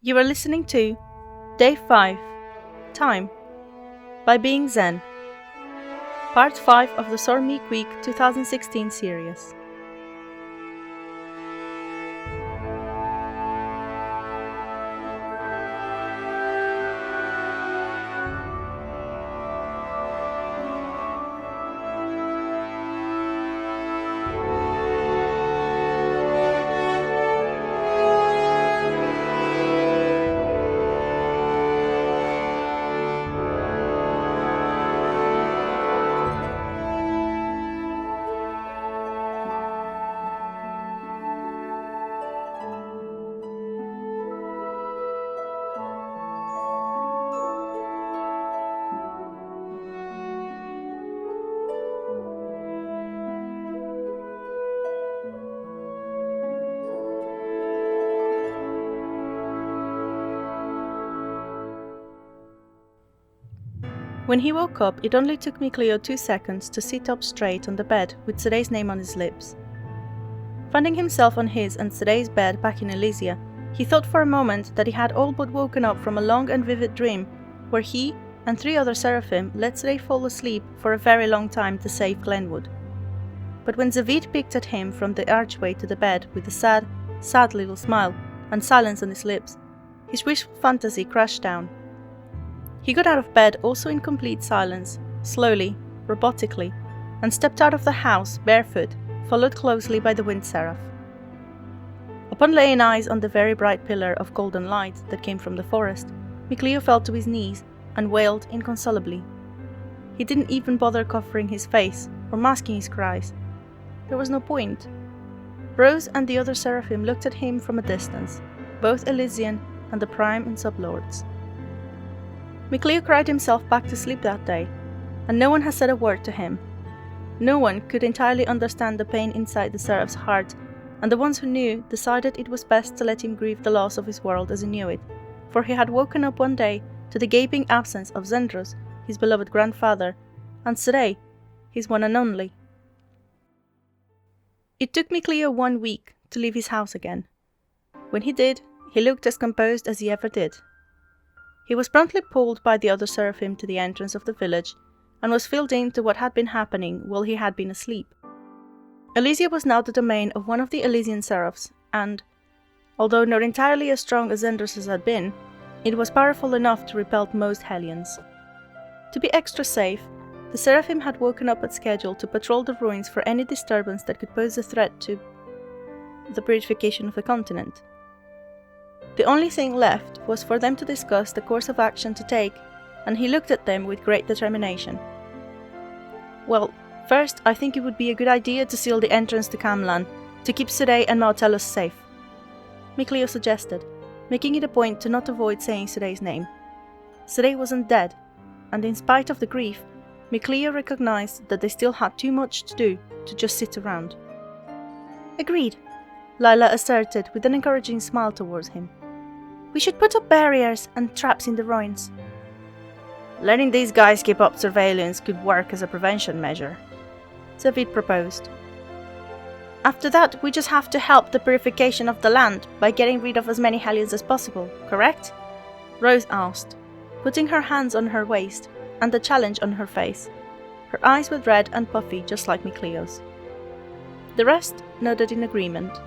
You are listening to Day 5, Time, by Being Zen, Part 5 of the Sormeek Week 2016 series. When he woke up, it only took Cleo 2 seconds to sit up straight on the bed with Today's name on his lips. Finding himself on his and Today's bed back in Elysia, he thought for a moment that he had all but woken up from a long and vivid dream where he and 3 other seraphim let Today fall asleep for a very long time to save Glenwood. But when Zavid peeked at him from the archway to the bed with a sad, sad little smile and silence on his lips, his wishful fantasy crashed down. He got out of bed also in complete silence, slowly, robotically, and stepped out of the house barefoot, followed closely by the wind seraph. Upon laying eyes on the very bright pillar of golden light that came from the forest, Cleo fell to his knees and wailed inconsolably. He didn't even bother covering his face or masking his cries. There was no point. Rose and the other seraphim looked at him from a distance, both Elysian and the prime and sublords. Cleo cried himself back to sleep that day, and no one has said a word to him. No one could entirely understand the pain inside the seraph's heart, and the ones who knew decided it was best to let him grieve the loss of his world as he knew it, for he had woken up one day to the gaping absence of Zendros, his beloved grandfather, and today, his one and only. It took Cleo 1 week to leave his house again. When he did, he looked as composed as he ever did. He was promptly pulled by the other seraphim to the entrance of the village, and was filled in to what had been happening while he had been asleep. Elysia was now the domain of one of the Elysian seraphs, and, although not entirely as strong as Zendros had been, it was powerful enough to repel most Hellions. To be extra safe, the seraphim had woken up at schedule to patrol the ruins for any disturbance that could pose a threat to the purification of the continent. The only thing left was for them to discuss the course of action to take, and he looked at them with great determination. Well, first, I think it would be a good idea to seal the entrance to Camlan, to keep Sudey and Martellus safe, Cleo suggested, making it a point to not avoid saying Sudey's name. Sudey wasn't dead, and in spite of the grief, Cleo recognized that they still had too much to do to just sit around. Agreed, Lila asserted with an encouraging smile towards him. We should put up barriers and traps in the ruins. Letting these guys keep up surveillance could work as a prevention measure, Zavid proposed. After that, we just have to help the purification of the land by getting rid of as many Hellions as possible, correct? Rose asked, putting her hands on her waist and the challenge on her face. Her eyes were red and puffy just like Cleo's. The rest nodded in agreement.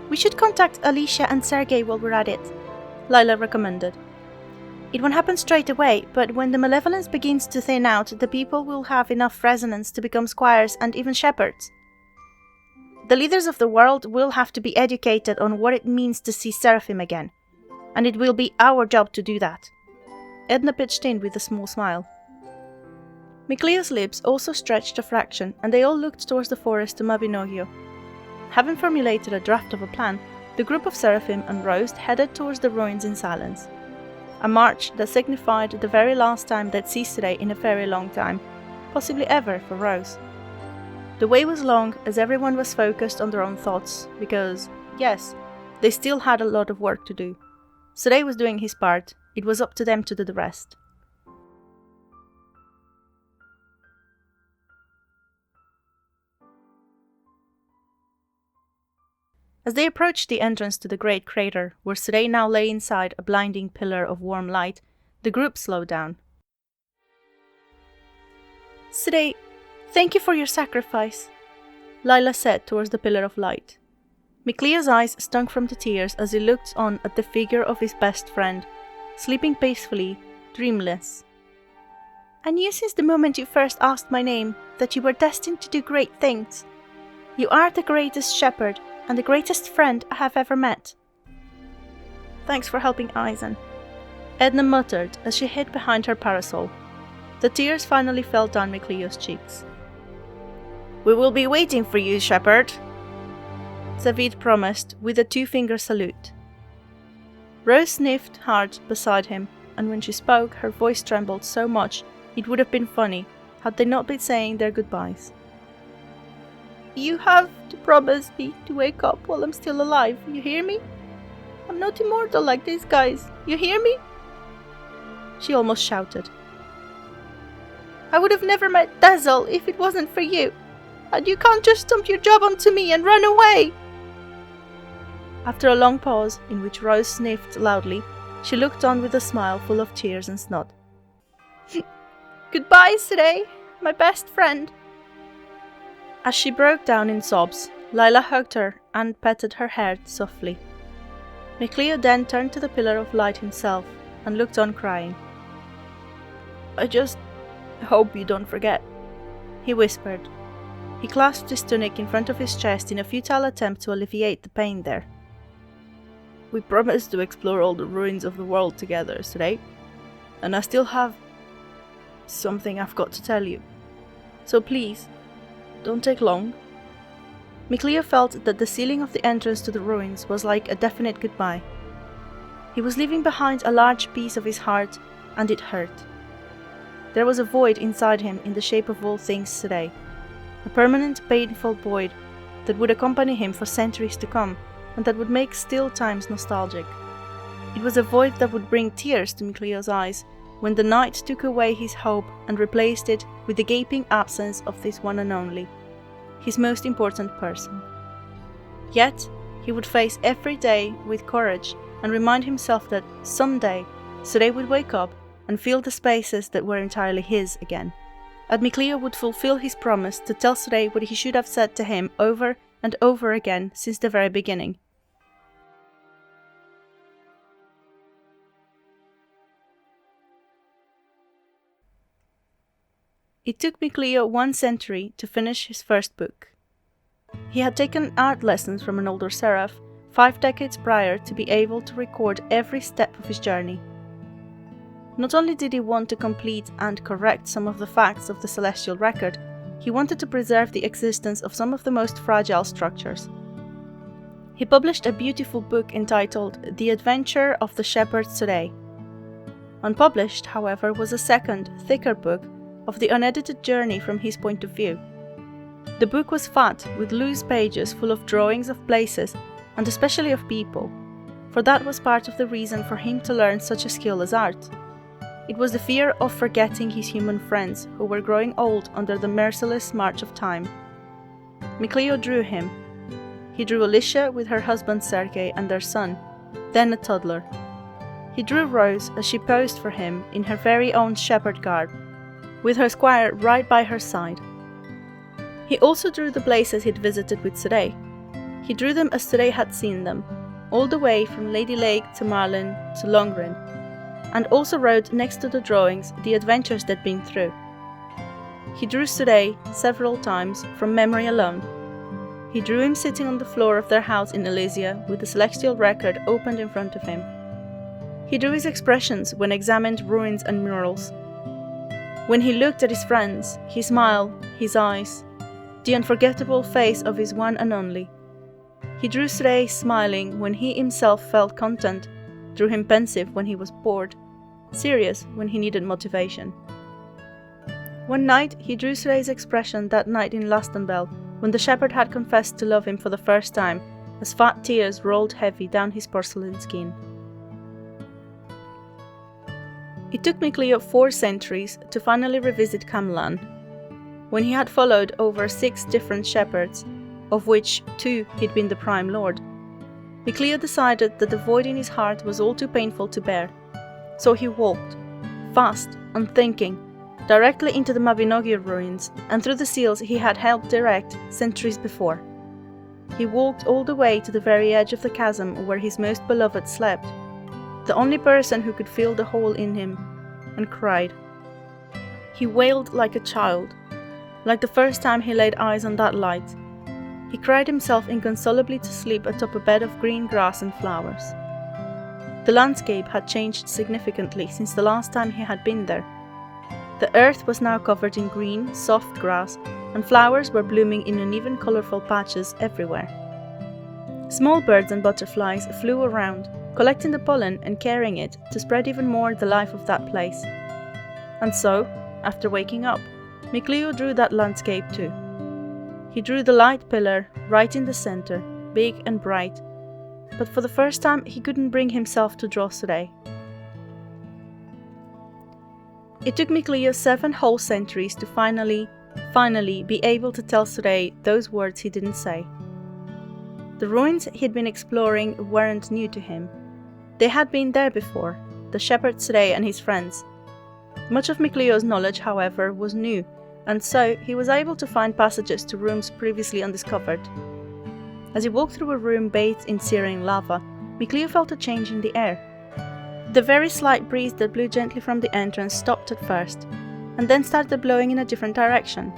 We should contact Alicia and Sergei while we're at it, Lila recommended. It won't happen straight away, but when the malevolence begins to thin out, the people will have enough resonance to become squires and even shepherds. The leaders of the world will have to be educated on what it means to see seraphim again, and it will be our job to do that. Edna pitched in with a small smile. Cleo's lips also stretched a fraction, and they all looked towards the forest to Mabinoggio. Having formulated a draft of a plan, the group of seraphim and Rose headed towards the ruins in silence. A march that signified the very last time they'd see Sudey in a very long time, possibly ever for Rose. The way was long as everyone was focused on their own thoughts, because, yes, they still had a lot of work to do. Sudey was doing his part, it was up to them to do the rest. As they approached the entrance to the great crater, where Sirey now lay inside a blinding pillar of warm light, the group slowed down. "Sirey, thank you for your sacrifice," Lila said towards the pillar of light. Miclea's eyes stung from the tears as he looked on at the figure of his best friend, sleeping peacefully, dreamless. "I knew since the moment you first asked my name that you were destined to do great things. You are the greatest shepherd and the greatest friend I have ever met." "Thanks for helping Eisen," Edna muttered as she hid behind her parasol. The tears finally fell down Miclea's cheeks. "We will be waiting for you, shepherd," Zavid promised with a two-finger salute. Rose sniffed hard beside him, and when she spoke, her voice trembled so much it would have been funny had they not been saying their goodbyes. "You have to promise me to wake up while I'm still alive, you hear me? I'm not immortal like these guys, you hear me?" She almost shouted. "I would have never met Dazzle if it wasn't for you, and you can't just dump your job onto me and run away." After a long pause, in which Rose sniffed loudly, she looked on with a smile full of tears and snot. "Goodbye, Sirey, my best friend." As she broke down in sobs, Lila hugged her and petted her hair softly. Miclea then turned to the pillar of light himself and looked on crying. "I just hope you don't forget," he whispered. He clasped his tunic in front of his chest in a futile attempt to alleviate the pain there. "We promised to explore all the ruins of the world together today, and I still have something I've got to tell you. So please, don't take long." Miclea felt that the ceiling of the entrance to the ruins was like a definite goodbye. He was leaving behind a large piece of his heart, and it hurt. There was a void inside him in the shape of all things today, a permanent painful void that would accompany him for centuries to come, and that would make still times nostalgic. It was a void that would bring tears to Miclea's eyes when the night took away his hope and replaced it with the gaping absence of this one and only, his most important person. Yet, he would face every day with courage and remind himself that someday Sirey would wake up and fill the spaces that were entirely his again. And Miclea would fulfill his promise to tell Sirey what he should have said to him over and over again since the very beginning. It took Miclea 1 century to finish his first book. He had taken art lessons from an older seraph 5 decades prior to be able to record every step of his journey. Not only did he want to complete and correct some of the facts of the celestial record, he wanted to preserve the existence of some of the most fragile structures. He published a beautiful book entitled The Adventure of the Shepherd Sirey. Unpublished, however, was a second, thicker book of the unedited journey from his point of view. The book was fat, with loose pages full of drawings of places, and especially of people, for that was part of the reason for him to learn such a skill as art. It was the fear of forgetting his human friends, who were growing old under the merciless march of time. Miclea drew him. He drew Alicia with her husband Sergei and their son, then a toddler. He drew Rose as she posed for him in her very own shepherd garb, with her squire right by her side. He also drew the places he'd visited with Sirey. He drew them as Sirey had seen them, all the way from Lady Lake to Marlin to Longrin, and also wrote next to the drawings the adventures they'd been through. He drew Sirey several times from memory alone. He drew him sitting on the floor of their house in Elysia with the celestial record opened in front of him. He drew his expressions when examined ruins and murals. When he looked at his friends, his smile, his eyes, the unforgettable face of his one and only. He drew Sirey smiling when he himself felt content, drew him pensive when he was bored, serious when he needed motivation. One night he drew Sirey's expression that night in Lastenbell, when the shepherd had confessed to love him for the first time, as fat tears rolled heavy down his porcelain skin. It took Miclea 4 centuries to finally revisit Camlan. When he had followed over 6 different shepherds, of which 2 he'd been the prime lord, Micleo decided that the void in his heart was all too painful to bear, so he walked, fast, unthinking, directly into the Mabinogion ruins and through the seals he had helped erect centuries before. He walked all the way to the very edge of the chasm where his most beloved slept, the only person who could feel the hole in him, and cried. He wailed like a child, like the first time he laid eyes on that light. He cried himself inconsolably to sleep atop a bed of green grass and flowers. The landscape had changed significantly since the last time he had been there. The earth was now covered in green, soft grass, and flowers were blooming in uneven, colorful patches everywhere. Small birds and butterflies flew around, collecting the pollen and carrying it to spread even more the life of that place. And so, after waking up, Micleo drew that landscape too. He drew the light pillar right in the center, big and bright, but for the first time he couldn't bring himself to draw Surrey. It took Micleo 7 whole centuries to finally be able to tell Surrey those words he didn't say. The ruins he'd been exploring weren't new to him. They had been there before, the shepherd Surrey and his friends. Much of Micleo's knowledge, however, was new, and so he was able to find passages to rooms previously undiscovered. As he walked through a room bathed in searing lava, Micleo felt a change in the air. The very slight breeze that blew gently from the entrance stopped at first, and then started blowing in a different direction.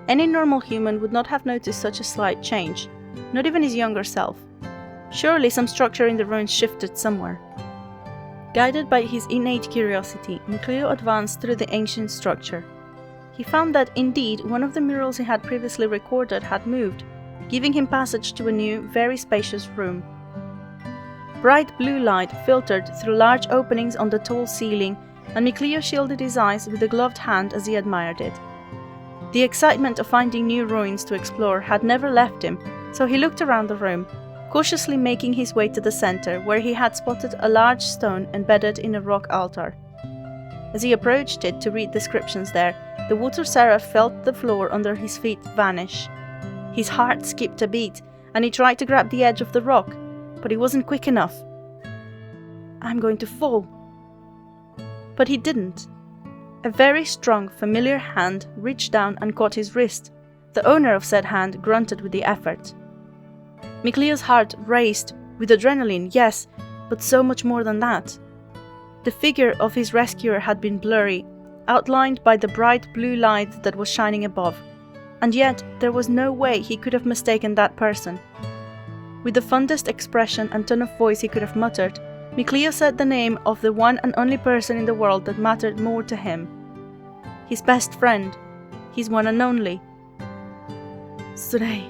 Any normal human would not have noticed such a slight change, not even his younger self. Surely some structure in the ruins shifted somewhere. Guided by his innate curiosity, Micleo advanced through the ancient structure. He found that, indeed, one of the murals he had previously recorded had moved, giving him passage to a new, very spacious room. Bright blue light filtered through large openings on the tall ceiling, and Micleo shielded his eyes with a gloved hand as he admired it. The excitement of finding new ruins to explore had never left him, so he looked around the room, cautiously making his way to the center, where he had spotted a large stone embedded in a rock altar. As he approached it to read descriptions there, the water seraph felt the floor under his feet vanish. His heart skipped a beat, and he tried to grab the edge of the rock, but he wasn't quick enough. "I'm going to fall." But he didn't. A very strong, familiar hand reached down and caught his wrist. The owner of said hand grunted with the effort. Micleo's heart raced, with adrenaline, yes, but so much more than that. The figure of his rescuer had been blurry, outlined by the bright blue light that was shining above, and yet there was no way he could have mistaken that person. With the fondest expression and tone of voice he could have muttered, Micleo said the name of the one and only person in the world that mattered more to him. His best friend, his one and only. "Surrey,"